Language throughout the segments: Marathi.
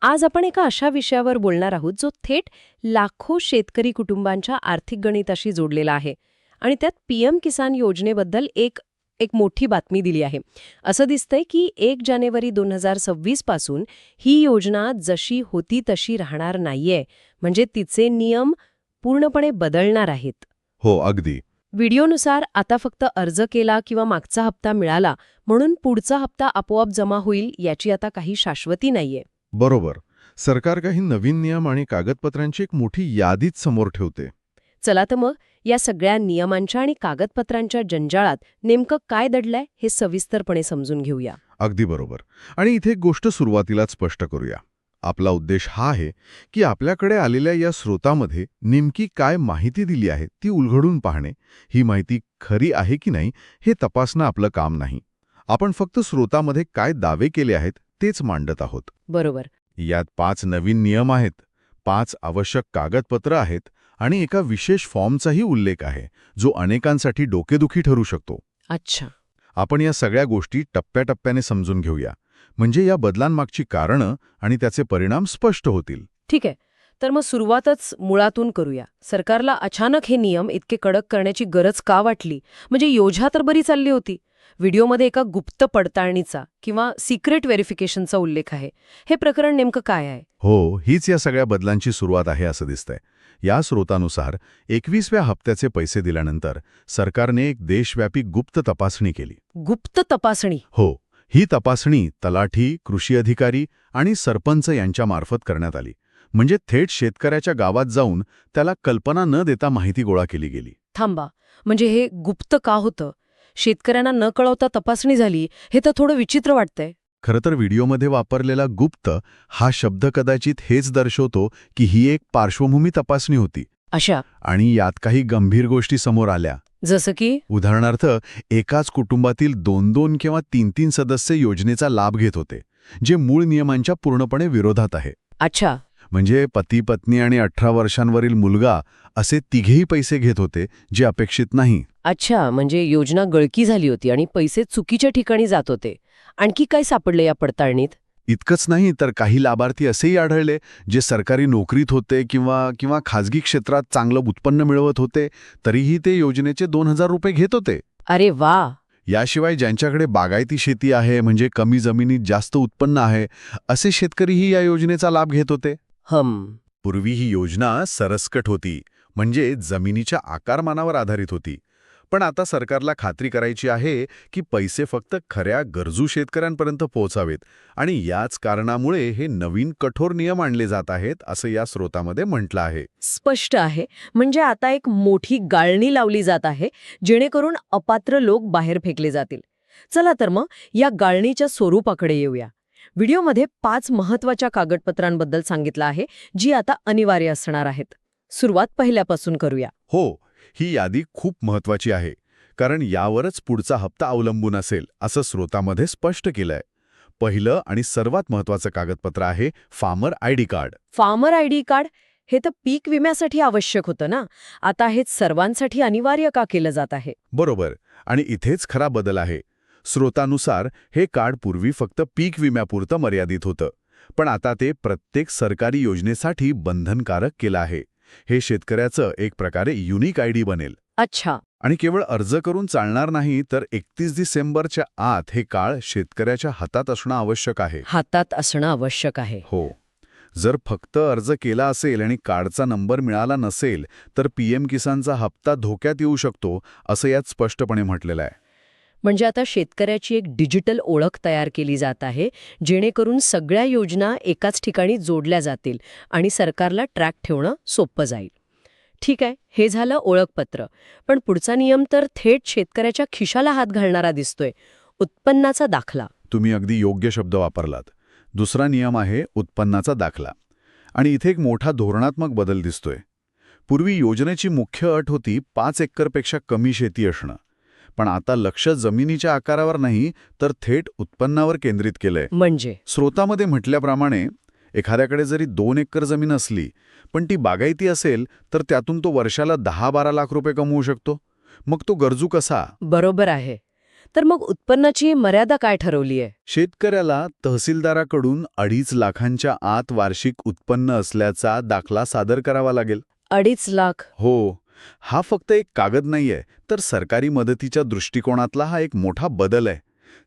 आज आपण एका अशा विषयावर बोलणार आहोत जो थेट लाखो शेतकरी कुटुंबांच्या आर्थिक गणिताशी जोडलेला आहे आणि त्यात पीएम किसान योजनेबद्दल एक एक मोठी बातमी दिली आहे. असं दिसतंय की 1 जानेवारी 2026 पासून ही योजना जशी होती तशी राहणार नाहीये, म्हणजे तिचे नियम पूर्णपणे बदलणार आहेत. हो, अगदी. व्हिडिओनुसार आता फक्त अर्ज केला किंवा मागचा हप्ता मिळाला म्हणून पुढचा हप्ता आपोआप जमा होईल याची आता काही शाश्वती नाहीये. बरोबर. सरकार काही नवीन नियम आणि कागदपत्रांची एक मोठी यादीच समोर ठेवते. चला तर मग या सगळ्या नियमांच्या आणि कागदपत्रांच्या जंजाळात नेमकं काय दडलंय हे सविस्तरपणे समजून घेऊया. अगदी बरोबर. आणि इथे एक गोष्ट सुरुवातीलाच स्पष्ट करूया. आपला उद्देश हा आहे की आपल्याकडे आलेल्या या स्रोतामध्ये नेमकी काय माहिती दिली आहे ती उलगडून पाहणे. ही माहिती खरी आहे की नाही हे तपासणं आपलं काम नाही. आपण फक्त स्रोतामध्ये काय दावे केले आहेत तेच मांडत आहोत. बरोबर. यात 5 नवीन नियम आहेत, 5 आवश्यक कागदपत्र आहेत आणि एका विशेष फॉर्मचाही उल्लेख आहे जो अनेकांसाठी डोकेदुखी ठरू शकतो. अच्छा. आपण या सगळ्या गोष्टी टप्प्याटप्प्याने समजून घेऊया, म्हणजे या बदलांमागची कारणं आणि त्याचे परिणाम स्पष्ट होतील. ठीक आहे. तर मग सुरुवातच मुळातून करूया. सरकारला अचानक हे नियम इतके कडक करण्याची गरज का वाटली? म्हणजे योजना तर बरी चालली होती. व्हिडिओमध्ये एका गुप्त पडताळणीचा किंवा सिक्रेट व्हेरिफिकेशनचा उल्लेख आहे. हे प्रकरण नेमकं काय आहे? हो, हीच या सगळ्या बदलांची सुरुवात आहे असं दिसतंय. या स्रोतानुसार 21व्या हप्त्याचे पैसे दिल्यानंतर सरकारने एक देशव्यापी गुप्त तपासणी केली. गुप्त तपासणी? हो, ही तपासणी तलाठी, कृषी अधिकारी आणि सरपंच यांच्यामार्फत करण्यात आली. म्हणजे थेट शेतकऱ्याच्या गावात जाऊन त्याला कल्पना न देता माहिती गोळा केली गेली. थांबा, म्हणजे हे गुप्त का होतं? शेतकऱ्यांना न कळवता तपासणी झाली हे तर थोडं विचित्र वाटतंय. खरं तर व्हिडिओमध्ये वापरलेला गुप्त हा शब्द कदाचित हेच दर्शवतो की ही एक पार्श्वभूमी तपासणी होती. अशा? आणि यात काही गंभीर गोष्टी समोर आल्या. जसं की? उदाहरणार्थ, एकाच कुटुंबातील 2-2 किंवा 3-3 सदस्य योजनेचा लाभ घेत होते, जे मूळ नियमांच्या पूर्णपणे विरोधात आहे. अच्छा. म्हणजे पती पत्नी आणि 18 वर्षांवरील मुलगा असे तिघेही पैसे घेत होते, जे अपेक्षित नाही. अच्छा, म्हणजे योजना गळकी झाली होती आणि पैसे चुकीच्या ठिकाणी जात होते. आणखी काय सापडले या पडताळणीत? इतकंच नाही तर काही लाभार्थी असेही आढळले जे सरकारी नोकरीत होते किंवा खाजगी क्षेत्रात चांगलं उत्पन्न मिळवत होते, तरीही ते योजनेचे 2000 रुपये घेत होते. अरे वा. याशिवाय ज्यांच्याकडे बागायती शेती आहे, म्हणजे कमी जमिनीत जास्त उत्पन्न आहे, असे शेतकरीही या योजनेचा लाभ घेत होते. पूर्वी ही योजना सरसकट होती, म्हणजे जमिनीच्या आकारमानावर आधारित होती. पण आता सरकारला खात्री करायची आहे की पैसे फक्त खऱ्या गरजू शेतकऱ्यांपर्यंत पोहोचावेत, आणि याच कारणामुळे हे नवीन कठोर नियम आणले जात आहेत असं या स्रोतामध्ये म्हटलं आहे. स्पष्ट आहे. म्हणजे आता एक मोठी गाळणी लावली जात आहे जेणेकरून अपात्र लोक बाहेर फेकले जातील. चला तर मग या गाळणीच्या स्वरूपाकडे येऊया. व्हिडिओमध्ये 5 महत्वाच्या कागदपत्रांबद्दल सांगितलं आहे जी आता अनिवार्य असणार आहेत. सुरुवात पहिल्यापासून करूया. हो, ही यादी खूप महत्वाची आहे, कारण यावरच पुढचा हप्ता अवलंबून असेल असं स्रोतामध्ये स्पष्ट केलंय. पहिलं आणि सर्वात महत्वाचं कागदपत्र आहे farmer ID card. Farmer ID card? हे तर पीक विम्यासाठी आवश्यक होतं ना. आता हे सर्वांसाठी अनिवार्य का केलं जात आहे? बरोबर. आणि इथेच खरा बदल आहे. स्रोतानुसार हे कार्ड पूर्वी फक्त पीक विम्यापुरतं मर्यादित होतं, पण आता ते प्रत्येक सरकारी योजनेसाठी बंधनकारक केलं आहे. हे शेतकऱ्याचं एक प्रकारे युनिक आयडी बनेल. अच्छा. आणि केवळ अर्ज करून चालणार नाही, तर 31 डिसेंबरच्या आत हे कार्ड शेतकऱ्याच्या हातात असणं आवश्यक आहे. हातात असणं आवश्यक आहे. हो. जर फक्त अर्ज केला असेल आणि कार्डचा नंबर मिळाला नसेल, तर पीएम किसानचा हप्ता धोक्यात येऊ शकतो, असं यात स्पष्टपणे म्हटलेलं आहे. म्हणजे आता शेतकऱ्याची एक डिजिटल ओळख तयार केली जात आहे जेणेकरून सगळ्या योजना एकाच ठिकाणी जोडल्या जातील आणि सरकारला ट्रॅक ठेवणं सोपं जाईल. ठीक आहे, हे झालं ओळखपत्र. पण पुढचा नियम तर थेट शेतकऱ्याच्या खिशाला हात घालणारा दिसतोय. उत्पन्नाचा दाखला. तुम्ही अगदी योग्य शब्द वापरलात. दुसरा नियम आहे उत्पन्नाचा दाखला. आणि इथे एक मोठा धोरणात्मक बदल दिसतोय. पूर्वी योजनेची मुख्य अट होती 5 एकरपेक्षा कमी शेती असणं. पण आता लक्ष जमिनीच्या आकारावर नाही, तर थेट उत्पन्नावर केंद्रित केलंय. म्हणजे स्रोतामध्ये म्हटल्याप्रमाणे एखाद्याकडे जरी 2 एकर जमीन असली, पण ती बागायती असेल, तर त्यातून तो वर्षाला 10-12 लाख रुपये कमवू शकतो. मग तो गरजू कसा? बरोबर आहे. तर मग उत्पन्नाची मर्यादा काय ठरवली आहे? शेतकऱ्याला तहसीलदाराकडून 2.5 लाखांच्या आत वार्षिक उत्पन्न असल्याचा दाखला सादर करावा लागेल. 2.5 लाख. हो, हा फक्त एक कागद नाहीये, तर सरकारी मदतीच्या दृष्टिकोनातला हा एक मोठा बदल आहे.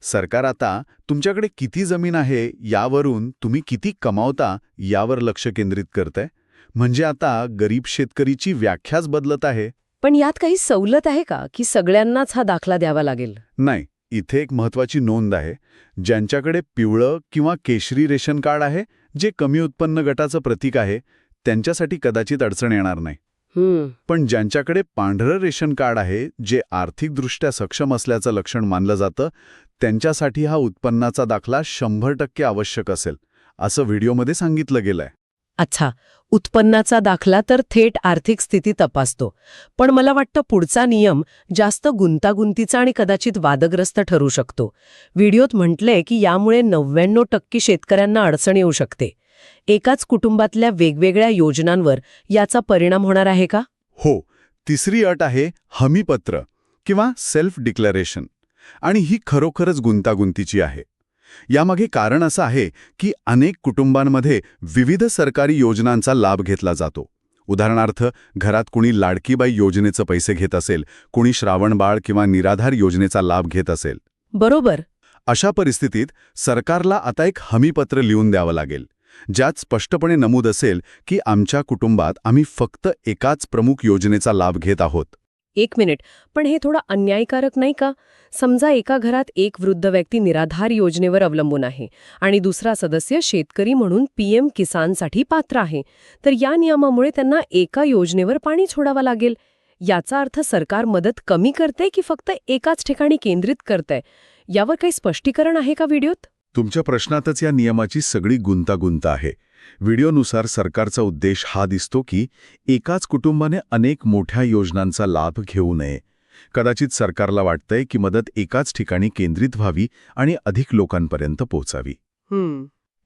सरकार आता तुमच्याकडे किती जमीन आहे यावरून तुम्ही किती कमावता यावर लक्ष केंद्रित करतंय. म्हणजे आता गरीब शेतकरीची व्याख्याच बदलत आहे. पण यात काही सवलत आहे का की सगळ्यांनाच हा दाखला द्यावा लागेल? नाही, इथे एक महत्वाची नोंद आहे. ज्यांच्याकडे पिवळं किंवा केशरी रेशन कार्ड आहे, जे कमी उत्पन्न गटाचं प्रतीक आहे, त्यांच्यासाठी कदाचित अडचण येणार नाही. पण ज्यांच्याकडे पांढरं रेशन कार्ड आहे, जे आर्थिकदृष्ट्या सक्षम असल्याचं लक्षण मानलं जातं, त्यांच्यासाठी हा उत्पन्नाचा दाखला 100% आवश्यक असेल, असं व्हिडिओमध्ये सांगितलं गेलंय. अच्छा, उत्पन्नाचा दाखला तर थेट आर्थिक स्थिती तपासतो. पण मला वाटतं पुढचा नियम जास्त गुंतागुंतीचा आणि कदाचित वादग्रस्त ठरू शकतो. व्हिडिओत म्हटलंय की यामुळे 99% शेतकऱ्यांना अडचण येऊ शकते. एकाच कुटुंबातल्या वेगवेगळ्या योजनांवर याचा परिणाम होणार आहे का? हो, तिसरी अट आहे हमीपत्र किंवा सेल्फ डिक्लेरेशन. आणि ही खरोखरच गुंतागुंतीची आहे. यामागे कारण असं आहे की अनेक कुटुंबांमध्ये विविध सरकारी योजनांचा लाभ घेतला जातो. उदाहरणार्थ, घरात कुणी लाडकीबाई योजनेचे पैसे घेत असेल, कुणी श्रावणबाळ किंवा निराधार योजनेचा लाभ घेत असेल. बरोबर. अशा परिस्थितीत सरकारला आता एक हमीपत्र लिहून द्यावं लागेल, ज्यात स्पष्टपणे नमूद असेल की आमच्या कुटुंबात आम्ही फक्त एकाच प्रमुख योजनेचा लाभ घेत आहोत. 1 मिनिट, पण हे थोडं अन्यायकारक नाही का? समजा एका घरात एक वृद्ध व्यक्ती निराधार योजनेवर अवलंबून आहे आणि दुसरा सदस्य शेतकरी म्हणून PM किसानसाठी पात्र आहे, तर या नियमामुळे त्यांना एका योजनेवर पाणी सोडावं लागेल. याचा अर्थ सरकार मदत कमी करते की फक्त एकाच ठिकाणी केंद्रित करते? यावर काही स्पष्टीकरण आहे का व्हिडिओत? तुमच्या प्रश्नातच या नियमाची सगळी गुंतागुंत आहे. व्हिडिओनुसार सरकारचा उद्देश हा दिसतो की एकाच कुटुंबाने अनेक मोठ्या योजनांचा लाभ घेऊ नये. कदाचित सरकारला वाटतंय की मदत एकाच ठिकाणी केंद्रित व्हावी आणि अधिक लोकांपर्यंत पोहोचावी.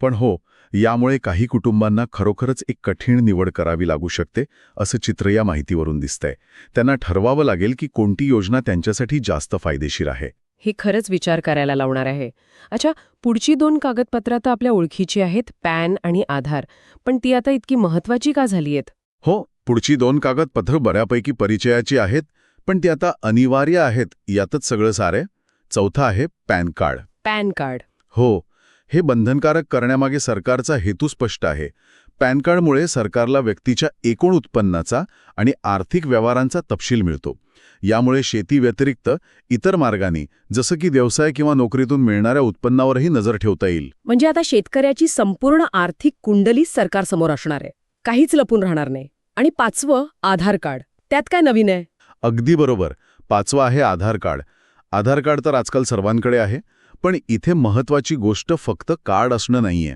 पण हो, यामुळे काही कुटुंबांना खरोखरच एक कठीण निवड करावी लागू शकते, असं चित्र या माहितीवरून दिसतंय. त्यांना ठरवावं लागेल की कोणती योजना त्यांच्यासाठी जास्त फायदेशीर आहे. हे खरंच विचार करायला लावणार आहे. अच्छा, पुढची 2 कागदपत्रं तर आपल्या ओळखीची आहेत, पॅन आणि आधार. पण ती आता इतकी महत्वाची का झाली आहेत? हो, पुढची 2 कागदपत्रं बऱ्यापैकी परिचयाची आहेत, पण ती आता अनिवार्य आहेत यातच सगळं सार आहे. चौथा आहे पॅन कार्ड. Pan card. हो, हे बंधनकारक करण्यामागे सरकारचा हेतू स्पष्ट आहे. पॅन कार्डमुळे सरकारला व्यक्तीच्या एकूण उत्पन्नाचा आणि आर्थिक व्यवहारांचा तपशील मिळतो. यामुळे शेती व्यतिरिक्त इतर मार्गांनी, जसं की व्यवसाय किंवा नोकरीतून मिळणाऱ्या उत्पन्नावरही नजर ठेवता येईल. म्हणजे आता शेतकऱ्याची संपूर्ण आर्थिक कुंडली सरकारसमोर असणार आहे, काहीच लपून राहणार नाही. आणि 5वं आधार कार्ड, त्यात काय नवीन आहे? अगदी बरोबर. 5वं आहे आधार कार्ड. आधार कार्ड तर आजकाल सर्वांकडे आहे, पण इथे महत्वाची गोष्ट फक्त कार्ड असणं नाहीये.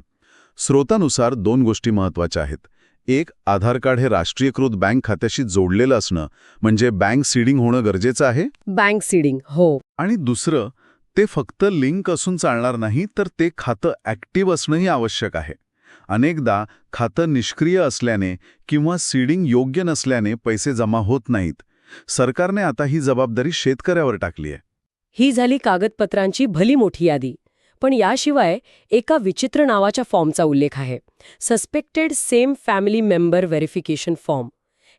स्रोतानुसार 2 गोष्टी महत्वाच्या आहेत. एक, आधार कार्ड हे राष्ट्रीयकृत बँक खात्याशी जोडलेलं असणं, म्हणजे बँक सीडिंग होणं गरजेचं आहे. बँक सीडिंग, हो. आणि दुसरं, ते फक्त लिंक असून चालणार नाही, तर ते खातं ॲक्टिव्ह असणंही आवश्यक आहे. अनेकदा खातं निष्क्रिय असल्याने किंवा सीडिंग योग्य नसल्याने पैसे जमा होत नाहीत. सरकारने आता ही जबाबदारी शेतकऱ्यावर टाकली आहे. ही झाली कागदपत्रांची भली मोठी यादी. पण याशिवाय एका विचित्र नावाच्या फॉर्मचा उल्लेख आहे, suspected same family member verification form.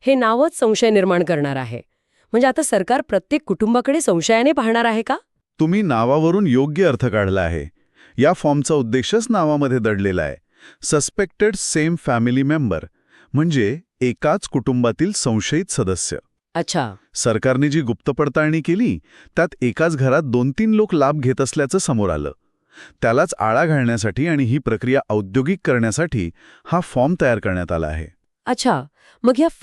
हे नावच संशय निर्माण करणार आहे. म्हणजे आता सरकार प्रत्येक कुटुंबाकडे संशयाने पाहणार आहे का? तुम्ही नावावरून योग्य अर्थ काढला आहे. या फॉर्मचा उद्देशच नावामध्ये दडलेला आहे. सस्पेक्टेड सेम फॅमिली मेंबर म्हणजे एकाच कुटुंबातील संशयित सदस्य. अच्छा. सरकारने जी गुप्त पडताळणी केली, त्यात एकाच घरात 2-3 लोक लाभ घेत असल्याचं समोर आलं. त्यालाच आळा घालण्यासाठी आणि ही प्रक्रिया औद्योगिक करण्यासाठी हा फॉर्म तयार करण्यात आला आहे. अच्छा, मग या